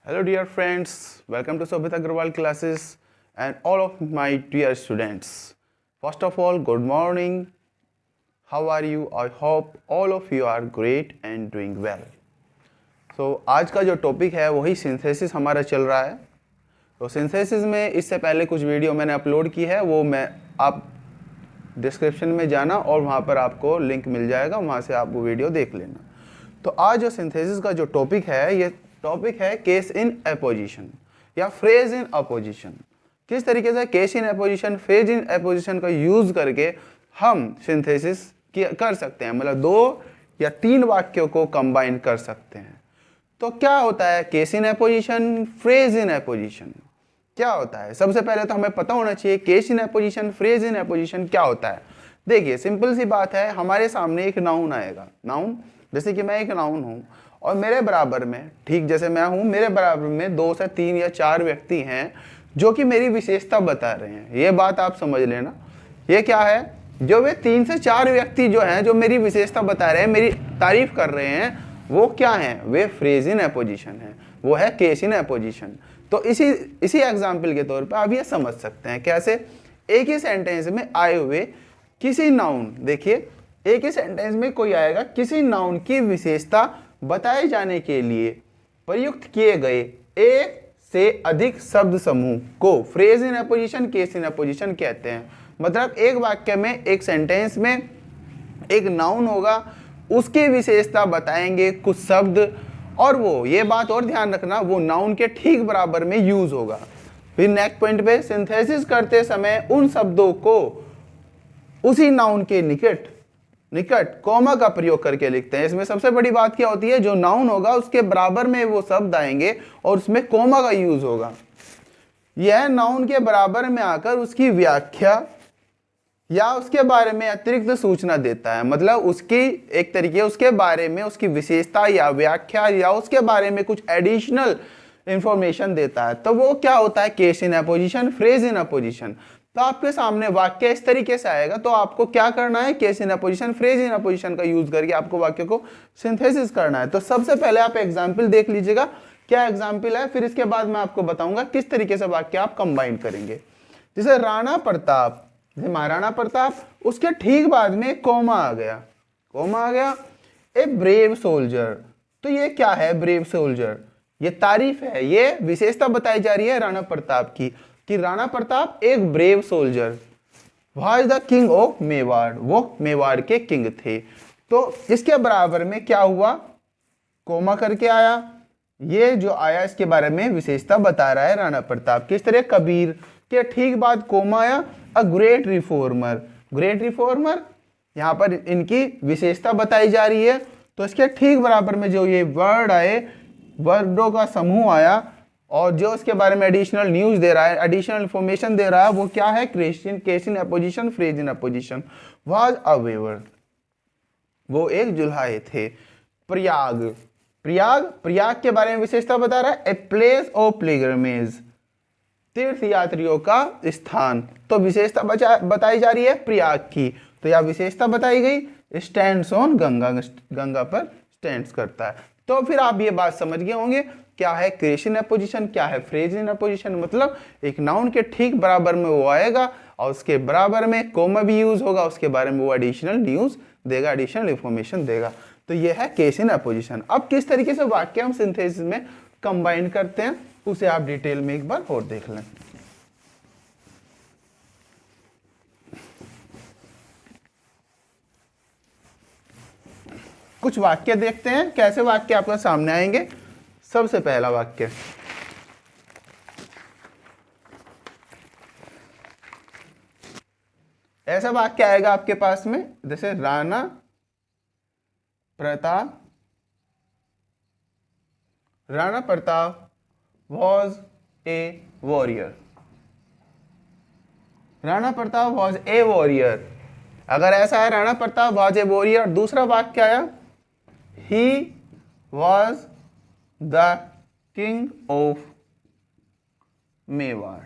Hello dear friends, welcome to Sobhit Agrawal classes and all of my dear students. First of all, good morning. How are you? I hope all of you are great and doing well. So आज का जो topic है वही synthesis हमारा चल रहा है। तो सिंथेसिस में इससे पहले कुछ वीडियो मैंने अपलोड की है, वो आप डिस्क्रिप्शन में जाना और वहाँ पर आपको लिंक मिल जाएगा, वहाँ से आप वो वीडियो देख लेना। तो आज जो सिंथेसिस का जो टॉपिक है, ये टॉपिक है केस इन अपोजिशन या फ्रेज इन अपोजिशन। किस तरीके से case in opposition, phrase in opposition का यूज करके हम सिंथेसिस कर सकते हैं, मतलब 2 या 3 वाक्यों को कंबाइन कर सकते हैं। तो क्या होता है case in opposition, phrase in opposition क्या होता है? सबसे पहले तो हमें पता होना चाहिए case in opposition, phrase in opposition क्या होता है। देखिए सिंपल सी बात है, हमारे सामने एक नाउन आएगा। नाउन जैसे कि मैं एक नाउन हूँ और मेरे बराबर में, ठीक जैसे मैं हूँ, मेरे बराबर में 2 से 3 या 4 व्यक्ति हैं जो कि मेरी विशेषता बता रहे हैं। ये बात आप समझ लेना। ये क्या है? जो वे 3 से 4 व्यक्ति जो हैं, जो मेरी विशेषता बता रहे हैं, मेरी तारीफ कर रहे हैं, वो क्या हैं? वे फ्रेज इन अपोजिशन है, वो है केस इन अपोजिशन। तो इसी एग्जाम्पल के तौर पे आप ये समझ सकते हैं। कैसे? एक ही सेंटेंस में आए हुए किसी नाउन, देखिए एक ही सेंटेंस में कोई आएगा, किसी नाउन की विशेषता बताए जाने के लिए प्रयुक्त किए गए एक से अधिक शब्द समूह को phrase in opposition, case in opposition कहते हैं। मतलब एक वाक्य में, एक सेंटेंस में एक नाउन होगा, उसकी विशेषता बताएंगे कुछ शब्द, और वो ये बात और ध्यान रखना, वो नाउन के ठीक बराबर में यूज होगा। फिर नेक्स्ट पॉइंट पे, सिंथेसिस करते समय उन शब्दों को उसी नाउन के निकट कॉमा का प्रयोग करके लिखते हैं। इसमें सबसे बड़ी बात क्या होती है, जो नाउन होगा उसके बराबर में वो शब्द आएंगे और उसमें कॉमा का यूज होगा। यह नाउन के बराबर में आकर उसकी व्याख्या या उसके बारे में अतिरिक्त सूचना देता है। मतलब उसकी एक तरीके उसके बारे में, उसकी विशेषता या व्याख्या या उसके बारे में कुछ एडिशनल इंफॉर्मेशन देता है। तो वो क्या होता है? Case in opposition, phrase in opposition. तो आपके सामने वाक्य इस तरीके से आएगा, तो आपको क्या करना है? Case in opposition, phrase in opposition का यूज करके आपको वाक्य को सिंथेसिस करना है। तो सबसे पहले आप एग्जाम्पल देख लीजिएगा, क्या एग्जाम्पल है, फिर इसके बाद मैं आपको बताऊंगा किस तरीके से वाक्य आप कंबाइन करेंगे। जैसे राणा प्रताप, महाराणा प्रताप, उसके ठीक बाद में कॉमा आ गया। ए ब्रेव सोल्जर, तो ये क्या है? ब्रेव सोल्जर, ये तारीफ है, ये विशेषता बताई जा रही है राणा प्रताप की, कि राणा प्रताप एक brave soldier. Was the king of Mewar, वो मेवाड़ के किंग थे। तो इसके बराबर में क्या हुआ? कोमा करके आया। ये जो आया इसके बारे में विशेषता बता रहा है राणा प्रताप। किस तरह? कबीर के ठीक बाद कोमा आया, a great reformer. Great reformer, यहाँ पर इनकी विशेषता बताई जा रही है। तो इसके ठीक बराबर में जो ये वर्ड आए, वर्डों का समूह आया, और जो उसके बारे में एडिशनल न्यूज दे रहा है, एडिशनल इंफॉर्मेशन दे रहा है, वो क्या है? Case in opposition, phrase in opposition. Was a weaver, वो एक जुल्हाए थे। प्रयाग के बारे में विशेषता बता रहा है, ए प्लेस ऑफ पिलग्रिमेज, तीर्थ यात्रियों का स्थान। तो विशेषता बताई जा रही है प्रयाग की, तो यह विशेषता बताई गई, स्टैंड्स ऑन गंगा, गंगा पर स्टैंड्स करता है। तो फिर आप ये बात समझ गए होंगे क्या है केस इन अपोजिशन, क्या है फ्रेज इन अपोजिशन। मतलब एक नाउन के ठीक बराबर में वो आएगा और उसके बराबर में कोमा भी यूज होगा, उसके बारे में वो एडिशनल न्यूज देगा, एडिशनल इंफॉर्मेशन देगा। तो ये है केस इन अपोजिशन। अब किस तरीके से वाक्य हम सिंथेसिस में कंबाइन करते हैं, उसे आप डिटेल में एक बार और देख लें। कुछ वाक्य देखते हैं, कैसे वाक्य आपके सामने आएंगे। सबसे पहला वाक्य, ऐसा वाक्य आएगा आपके पास में, जैसे Rana Pratap was a warrior। Rana Pratap was a warrior। अगर ऐसा है Rana Pratap was a warrior, दूसरा वाक्य आया, he was the king of Mewar.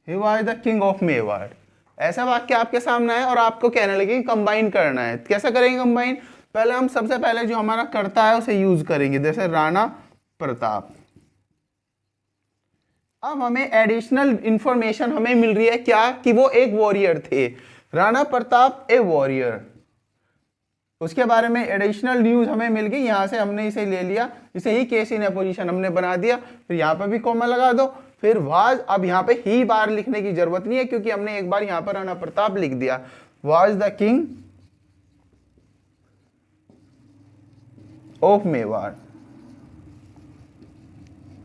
he was the king of Mewar. ऐसा वाक्य आपके सामने है और आपको कहने लगे कंबाइन करना है। कैसा करेंगे कंबाइन? पहले हम सबसे पहले जो हमारा कर्ता है उसे यूज करेंगे, जैसे राणा प्रताप। अब हमें एडिशनल इंफॉर्मेशन हमें मिल रही है क्या, कि वो एक वॉरियर थे, राणा प्रताप ए वॉरियर, उसके बारे में एडिशनल न्यूज हमें मिल गई। यहां से हमने इसे ले लिया, इसे ही केस इन अपोजिशन हमने बना दिया, फिर यहां पर भी कॉमा लगा दो, फिर वाज। अब यहां पे ही बार लिखने की जरूरत नहीं है क्योंकि हमने एक बार यहां पर राणा प्रताप लिख दिया। Was the king of Mewar.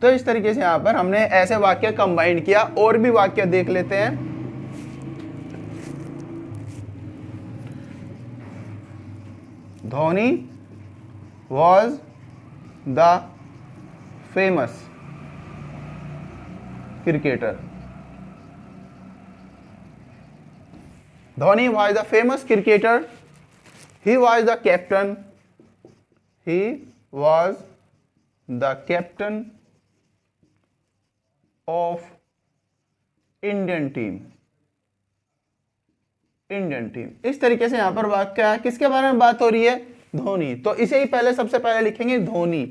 तो इस तरीके से यहां पर हमने ऐसे वाक्य कंबाइन किया। और भी वाक्य देख लेते हैं। Dhoni was the famous cricketer. Dhoni was the famous cricketer. He was the captain. He was the captain of Indian team. Indian team. इस तरीके से यहां पर बात क्या है, किसके बारे में बात हो रही है, धोनी। तो इसे ही पहले सबसे पहले लिखेंगे धोनी।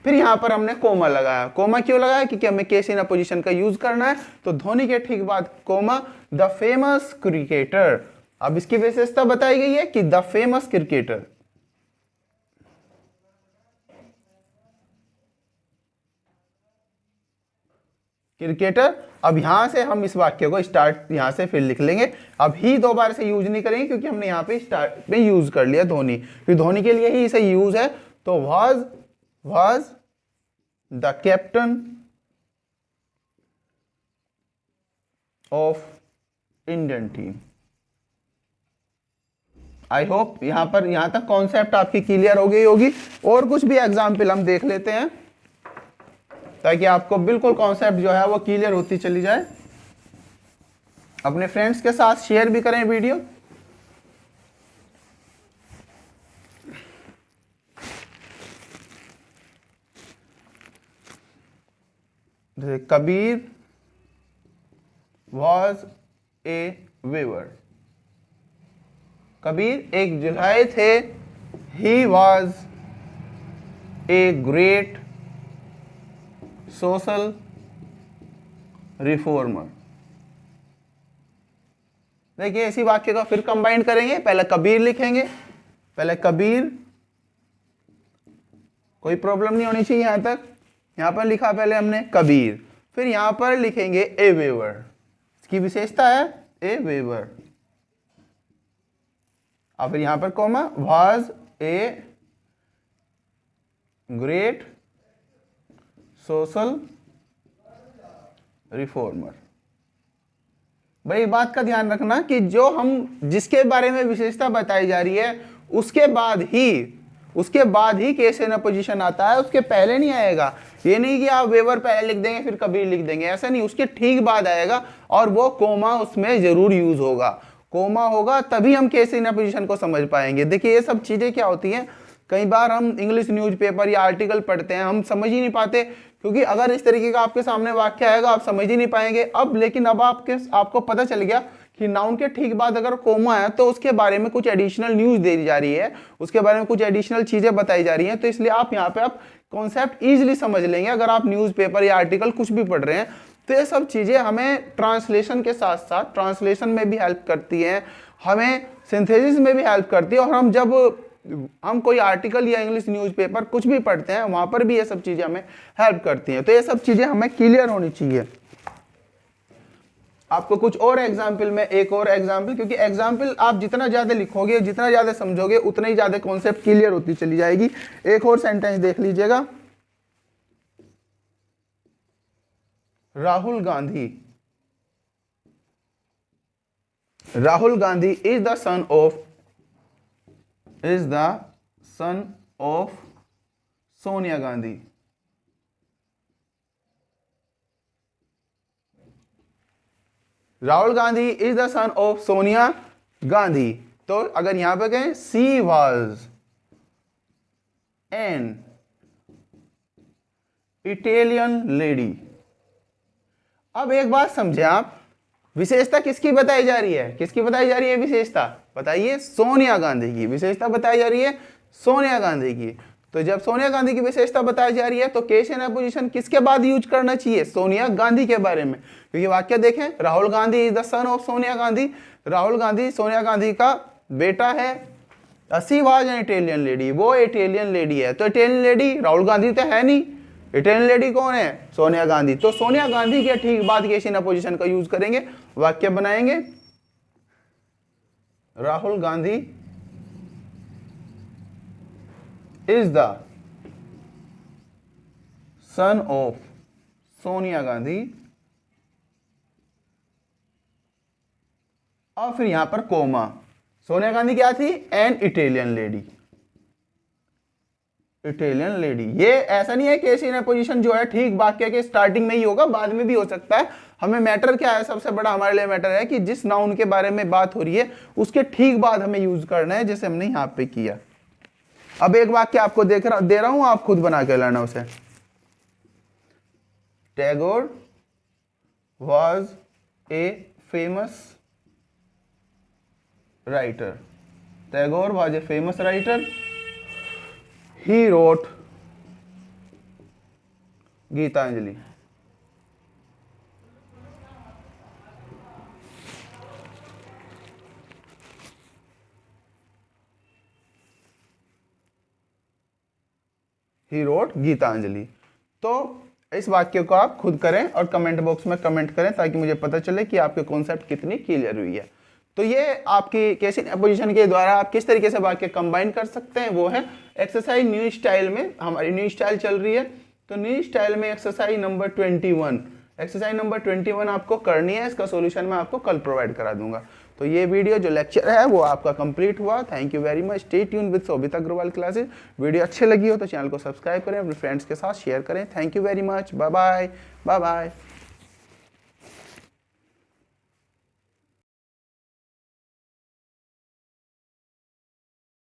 फिर यहां पर हमने कोमा लगाया। कोमा क्यों लगाया, क्योंकि हमें केस इन अपोजिशन का यूज करना है। तो धोनी के ठीक बाद कोमा, द फेमस क्रिकेटर। अब इसकी विशेषता बताई गई है कि द फेमस क्रिकेटर। क्रिकेटर। अब यहां से हम इस वाक्य को स्टार्ट यहां से फिर लिख लेंगे। अब ही दो बार से यूज नहीं करेंगे क्योंकि हमने यहां पे स्टार्ट में यूज कर लिया धोनी, क्योंकि धोनी के लिए ही इसे यूज है। तो was the captain of Indian team. I hope यहां तक कॉन्सेप्ट आपकी क्लियर हो गई होगी। और कुछ भी एग्जाम्पल हम देख लेते हैं ताकि आपको बिल्कुल कॉन्सेप्ट जो है वो क्लियर होती चली जाए। अपने फ्रेंड्स के साथ शेयर भी करें वीडियो। जैसे Kabir was a weaver. Kabir एक जुलाहे थे। He was a great social reformer. देखिए इसी वाक्य का फिर कंबाइन करेंगे। पहले कबीर लिखेंगे, पहले कबीर, कोई प्रॉब्लम नहीं होनी चाहिए यहां तक। यहां पर लिखा पहले हमने कबीर, फिर यहां पर लिखेंगे ए वेवर। इसकी विशेषता है ए वेवर। और फिर यहां पर comma, was a great social reformer. भाई बात का ध्यान रखना कि जो हम जिसके बारे में विशेषता बताई जा रही है उसके बाद ही केस इन अपोजिशन आता है, उसके पहले नहीं आएगा। ये नहीं कि आप वेवर पहले लिख देंगे फिर कबीर लिख देंगे, ऐसा नहीं, उसके ठीक बाद आएगा और वो कोमा उसमें जरूर यूज होगा। कोमा होगा तभी हम केस इन अपोजिशन को समझ पाएंगे। देखिए ये सब चीजें क्या होती हैं, कई बार हम इंग्लिश न्यूज़पेपर या आर्टिकल पढ़ते हैं, हम समझ ही नहीं पाते, क्योंकि अगर इस तरीके का आपके सामने वाक्य आएगा आप समझ ही नहीं पाएंगे। लेकिन अब आपको पता चल गया कि नाउन के ठीक बाद अगर कोमा है तो उसके बारे में कुछ एडिशनल न्यूज दी जा रही है, उसके बारे में कुछ एडिशनल चीजें बताई जा रही हैं। तो इसलिए आप यहाँ पे आप कॉन्सेप्ट इजीली समझ लेंगे अगर आप न्यूज़पेपर या आर्टिकल कुछ भी पढ़ रहे हैं। तो ये सब चीजें हमें ट्रांसलेशन के साथ साथ ट्रांसलेशन में भी हेल्प करती हैं, हमें सिंथेसिस में भी हेल्प करती है। और जब हम कोई आर्टिकल या इंग्लिश न्यूज़पेपर कुछ भी पढ़ते हैं वहां पर भी ये सब चीजें हमें हेल्प करती हैं। तो ये सब चीजें हमें क्लियर होनी चाहिए। आपको कुछ और एग्जाम्पल में एक और एग्जाम्पल, क्योंकि एग्जाम्पल आप जितना ज्यादा लिखोगे जितना ज्यादा समझोगे उतना ही ज्यादा कॉन्सेप्ट क्लियर होती चली जाएगी। एक और सेंटेंस देख लीजिएगा। Rahul Gandhi is the son of Sonia Gandhi. Rahul Gandhi is the son of Sonia Gandhi. तो अगर यहां पे कहें सी वॉज एन इटालियन लेडी। अब एक बात समझे आप, विशेषता किसकी बताई जा रही है, किसकी बताई जा रही है विशेषता, बताइए, सोनिया गांधी की विशेषता बताई जा रही है, सोनिया गांधी की। तो जब सोनिया गांधी की विशेषता बताई जा रही है तो केस इन अपोजिशन किसके बाद यूज करना चाहिए, सोनिया गांधी के बारे में। क्योंकि वाक्य देखें, Rahul Gandhi is the son of Sonia Gandhi, Rahul Gandhi Sonia Gandhi का बेटा है। She was an Italian lady, वो इटालियन लेडी है। तो इटालियन लेडी राहुल गांधी तो है नहीं, इटालियन लेडी कौन है, सोनिया गांधी। तो सोनिया गांधी के ठीक बाद केस इन अपोजिशन का यूज करेंगे, वाक्य बनाएंगे, Rahul Gandhi is the son of Sonia Gandhi, और फिर यहां पर कोमा, सोनिया गांधी क्या थी, an Italian lady, Italian lady. ये ऐसा नहीं है केस इन अपोजिशन जो है ठीक वाक्य के स्टार्टिंग में ही होगा, बाद में भी हो सकता है। हमें मैटर क्या है, सबसे बड़ा हमारे लिए मैटर है कि जिस नाउन के बारे में बात हो रही है उसके ठीक बाद हमें यूज करना है, जैसे हमने यहां पे किया। अब एक वाक्य आपको दे रहा हूं, आप खुद बना के लाना उसे। Tagore was a famous writer, Tagore was a famous writer, he wrote Gitanjali. He wrote Gitanjali. तो इस वाक्य को आप खुद करें और कमेंट बॉक्स में कमेंट करें ताकि मुझे पता चले कि आपके कॉन्सेप्ट कितनी क्लियर हुई है। तो ये आपकी केस इन अपोजिशन के द्वारा आप किस तरीके से वाक्य कंबाइन कर सकते हैं, वो है एक्सरसाइज न्यू स्टाइल में। हमारी न्यू स्टाइल चल रही है, तो न्यू स्टाइल में एक्सरसाइज नंबर 21, एक्सरसाइज नंबर 21 आपको करनी है। इसका सॉल्यूशन मैं आपको कल प्रोवाइड करा दूंगा। तो ये वीडियो जो लेक्चर है वो आपका कंप्लीट हुआ। Thank you very much. Stay tune with Shobhit Agarwal classes. Video अच्छी लगी हो तो चैनल को सब्सक्राइब करें, अपने फ्रेंड्स के साथ शेयर करें। Thank you very much. Bye bye, bye bye.